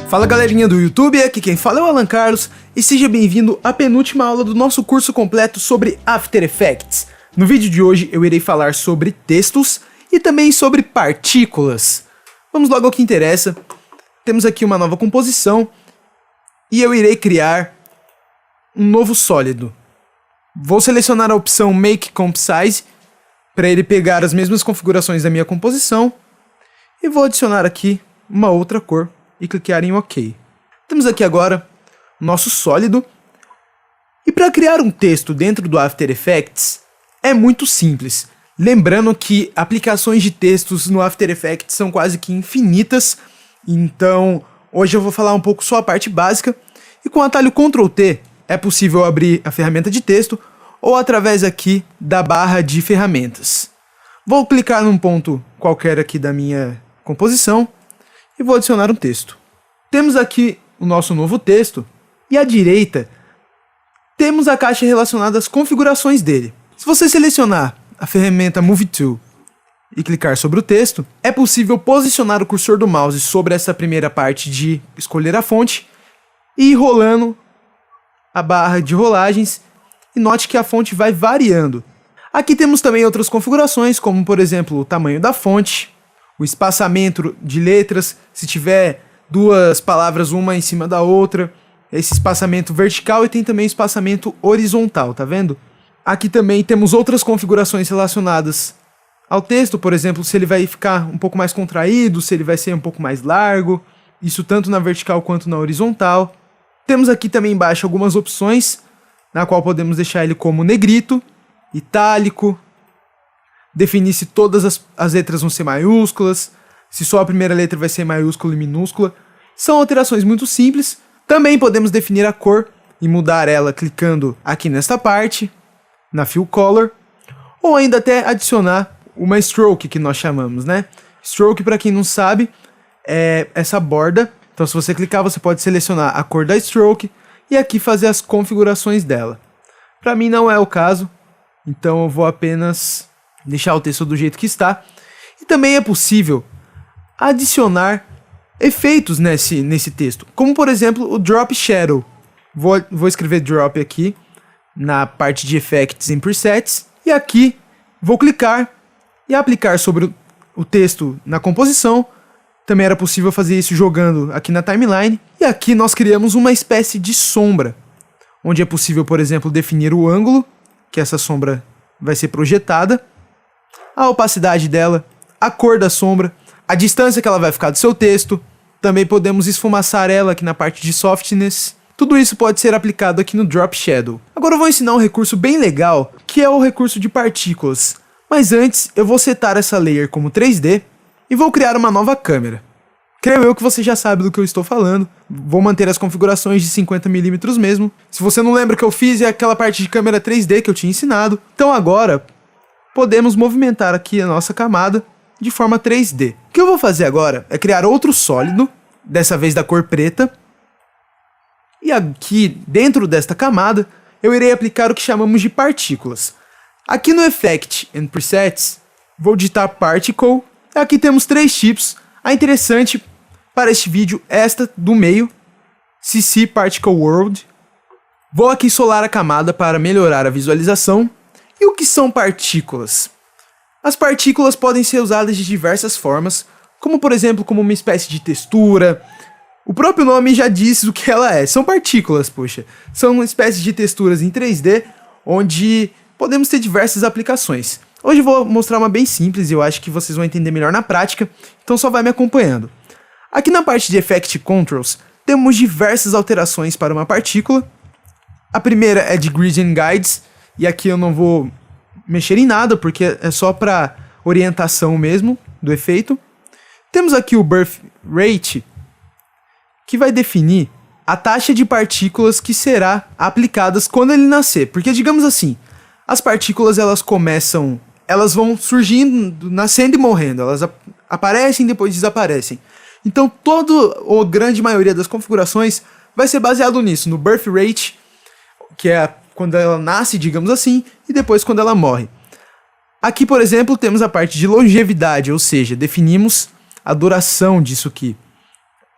Fala galerinha do YouTube, aqui quem fala é o Alan Carlos e seja bem-vindo à penúltima aula do nosso curso completo sobre After Effects. No vídeo de hoje eu irei falar sobre textos e também sobre partículas. Vamos logo ao que interessa. Temos aqui uma nova composição e eu irei criar um novo sólido. Vou selecionar a opção Make Comp Size para ele pegar as mesmas configurações da minha composição e vou adicionar aqui uma outra cor e clicar em OK. Temos aqui agora o nosso sólido. E para criar um texto dentro do After Effects é muito simples. Lembrando que aplicações de textos no After Effects são quase que infinitas. Então hoje eu vou falar um pouco só a parte básica. E com o atalho Ctrl T é possível abrir a ferramenta de texto ou através aqui da barra de ferramentas. Vou clicar num ponto qualquer aqui da minha composição e vou adicionar um texto. Temos aqui o nosso novo texto e à direita temos a caixa relacionada às configurações dele. Se você selecionar a ferramenta Move To e clicar sobre o texto, é possível posicionar o cursor do mouse sobre essa primeira parte de escolher a fonte e ir rolando a barra de rolagens e note que a fonte vai variando. Aqui temos também outras configurações, como por exemplo o tamanho da fonte, o espaçamento de letras, se tiver duas palavras uma em cima da outra, esse espaçamento vertical e tem também espaçamento horizontal, tá vendo? Aqui também temos outras configurações relacionadas ao texto, por exemplo, se ele vai ficar um pouco mais contraído, se ele vai ser um pouco mais largo, isso tanto na vertical quanto na horizontal. Temos aqui também embaixo algumas opções, na qual podemos deixar ele como negrito, itálico, definir se todas as letras vão ser maiúsculas, se só a primeira letra vai ser maiúscula e minúscula. São alterações muito simples. Também podemos definir a cor e mudar ela clicando aqui nesta parte, na Fill Color, ou ainda até adicionar uma stroke que nós chamamos, né? Stroke, para quem não sabe, é essa borda. Então se você clicar, você pode selecionar a cor da stroke e aqui fazer as configurações dela. Para mim não é o caso, então eu vou apenas deixar o texto do jeito que está. E também é possível adicionar efeitos nesse texto, como por exemplo o Drop Shadow. Vou escrever Drop aqui na parte de Effects em Presets e aqui vou clicar e aplicar sobre o texto na composição. Também era possível fazer isso jogando aqui na timeline. E aqui nós criamos uma espécie de sombra, onde é possível, por exemplo, definir o ângulo que essa sombra vai ser projetada, a opacidade dela, a cor da sombra, a distância que ela vai ficar do seu texto. Também podemos esfumaçar ela aqui na parte de Softness. Tudo isso pode ser aplicado aqui no Drop Shadow. Agora eu vou ensinar um recurso bem legal, que é o recurso de partículas. Mas antes, eu vou setar essa layer como 3D e vou criar uma nova câmera. Creio eu que você já sabe do que eu estou falando. Vou manter as configurações de 50mm mesmo. Se você não lembra o que eu fiz, é aquela parte de câmera 3D que eu tinha ensinado. Então agora podemos movimentar aqui a nossa camada de forma 3D. O que eu vou fazer agora é criar outro sólido, dessa vez da cor preta. E aqui, dentro desta camada, eu irei aplicar o que chamamos de partículas. Aqui no Effect and Presets, vou digitar Particle. Aqui temos três tipos. A interessante para este vídeo é esta do meio, CC Particle World. Vou aqui solar a camada para melhorar a visualização. E o que são partículas? As partículas podem ser usadas de diversas formas, como por exemplo como uma espécie de textura. O próprio nome já diz o que ela é, são partículas, poxa. São uma espécie de texturas em 3D, onde podemos ter diversas aplicações. Hoje eu vou mostrar uma bem simples e eu acho que vocês vão entender melhor na prática, então só vai me acompanhando. Aqui na parte de Effect Controls, temos diversas alterações para uma partícula. A primeira é de Gradient Guides, e aqui eu não vou mexer em nada, porque é só para orientação mesmo do efeito. Temos aqui o Birth Rate, que vai definir a taxa de partículas que será aplicadas quando ele nascer. Porque, digamos assim, as partículas elas vão surgindo, nascendo e morrendo. Elas aparecem e depois desaparecem. Então, ou a grande maioria das configurações vai ser baseado nisso, no Birth Rate, que é quando ela nasce, digamos assim, e depois quando ela morre. Aqui, por exemplo, temos a parte de longevidade, ou seja, definimos a duração disso aqui.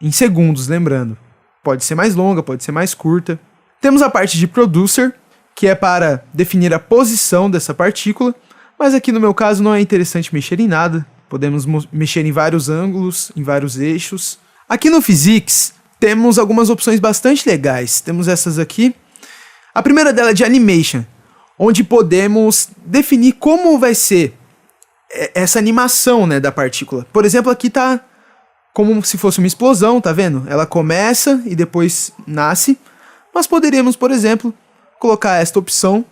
em segundos, lembrando. Pode ser mais longa, pode ser mais curta. Temos a parte de Producer, que é para definir a posição dessa partícula, mas aqui no meu caso não é interessante mexer em nada. Podemos mexer em vários ângulos, em vários eixos. Aqui no Physics, temos algumas opções bastante legais. Temos essas aqui. A primeira dela é de Animation, onde podemos definir como vai ser essa animação, né, da partícula. Por exemplo, aqui tá como se fosse uma explosão, tá vendo? Ela começa e depois nasce. Mas poderíamos, por exemplo, colocar esta opção,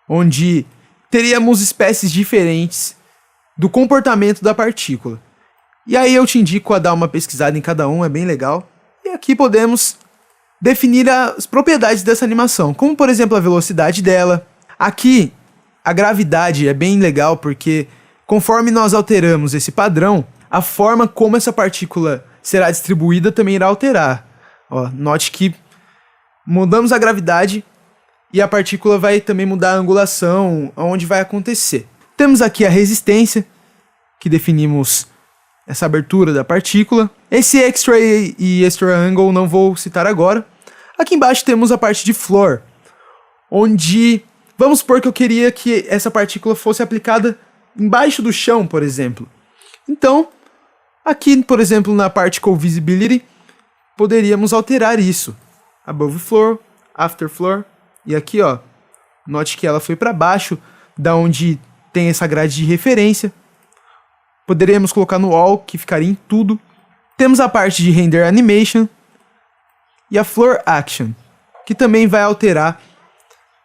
onde teríamos espécies diferentes do comportamento da partícula. E aí eu te indico a dar uma pesquisada em cada um, é bem legal. E aqui podemos definir as propriedades dessa animação, como por exemplo a velocidade dela. Aqui a gravidade é bem legal porque conforme nós alteramos esse padrão, a forma como essa partícula será distribuída também irá alterar. Ó, note que mudamos a gravidade e a partícula vai também mudar a angulação, onde vai acontecer. Temos aqui a resistência, que definimos essa abertura da partícula. Esse extra e extra angle não vou citar agora. Aqui embaixo temos a parte de floor, onde vamos supor que eu queria que essa partícula fosse aplicada embaixo do chão, por exemplo. Então, aqui, por exemplo, na Particle Visibility, poderíamos alterar isso. Above floor, after floor. E aqui, ó, note que ela foi para baixo, da onde tem essa grade de referência. Poderíamos colocar no all, que ficaria em tudo. Temos a parte de Render Animation e a Floor Action, que também vai alterar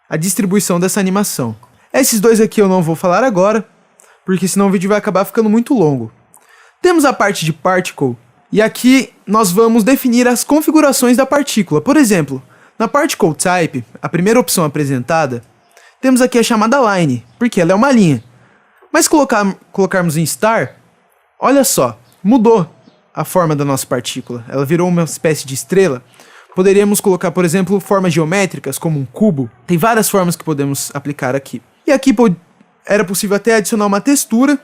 a distribuição dessa animação. Esses dois aqui eu não vou falar agora, porque senão o vídeo vai acabar ficando muito longo. Temos a parte de Particle, e aqui nós vamos definir as configurações da partícula. Por exemplo, na Particle Type, a primeira opção apresentada, temos aqui a chamada Line, porque ela é uma linha. Mas colocarmos em Star, olha só, mudou a forma da nossa partícula. Ela virou uma espécie de estrela. Poderíamos colocar, por exemplo, formas geométricas, como um cubo. Tem várias formas que podemos aplicar aqui. E aqui era possível até adicionar uma textura,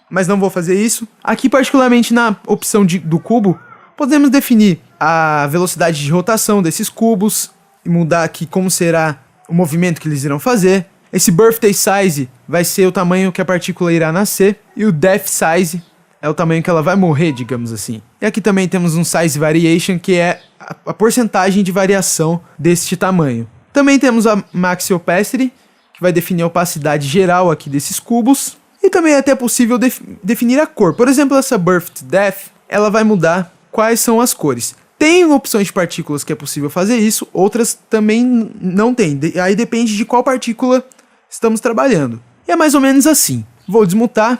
mas não vou fazer isso. Aqui, particularmente na opção do cubo, podemos definir a velocidade de rotação desses cubos e mudar aqui como será o movimento que eles irão fazer. Esse birthday size vai ser o tamanho que a partícula irá nascer, e o death size é o tamanho que ela vai morrer, digamos assim. E aqui também temos um size variation, que é a porcentagem de variação deste tamanho. Também temos a max opacity, que vai definir a opacidade geral aqui desses cubos. E também é até possível definir a cor. Por exemplo, essa birth death, ela vai mudar quais são as cores. Tem opções de partículas que é possível fazer isso, outras também não tem. Aí depende de qual partícula estamos trabalhando. E é mais ou menos assim. Vou desmutar.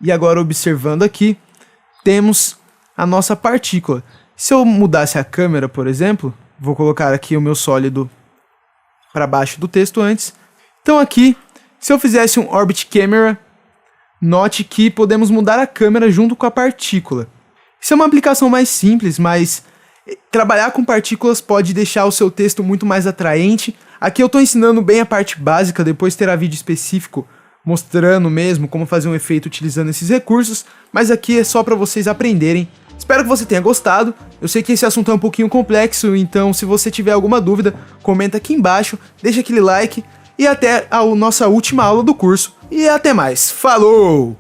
E agora, observando aqui, temos a nossa partícula. Se eu mudasse a câmera, por exemplo, vou colocar aqui o meu sólido para baixo do texto antes. Então aqui, se eu fizesse um Orbit Camera, note que podemos mudar a câmera junto com a partícula. Isso é uma aplicação mais simples, mas trabalhar com partículas pode deixar o seu texto muito mais atraente. Aqui eu estou ensinando bem a parte básica, depois terá vídeo específico mostrando mesmo como fazer um efeito utilizando esses recursos, mas aqui é só para vocês aprenderem. Espero que você tenha gostado. Eu sei que esse assunto é um pouquinho complexo, então se você tiver alguma dúvida, comenta aqui embaixo, deixa aquele like e até a nossa última aula do curso. E até mais. Falou!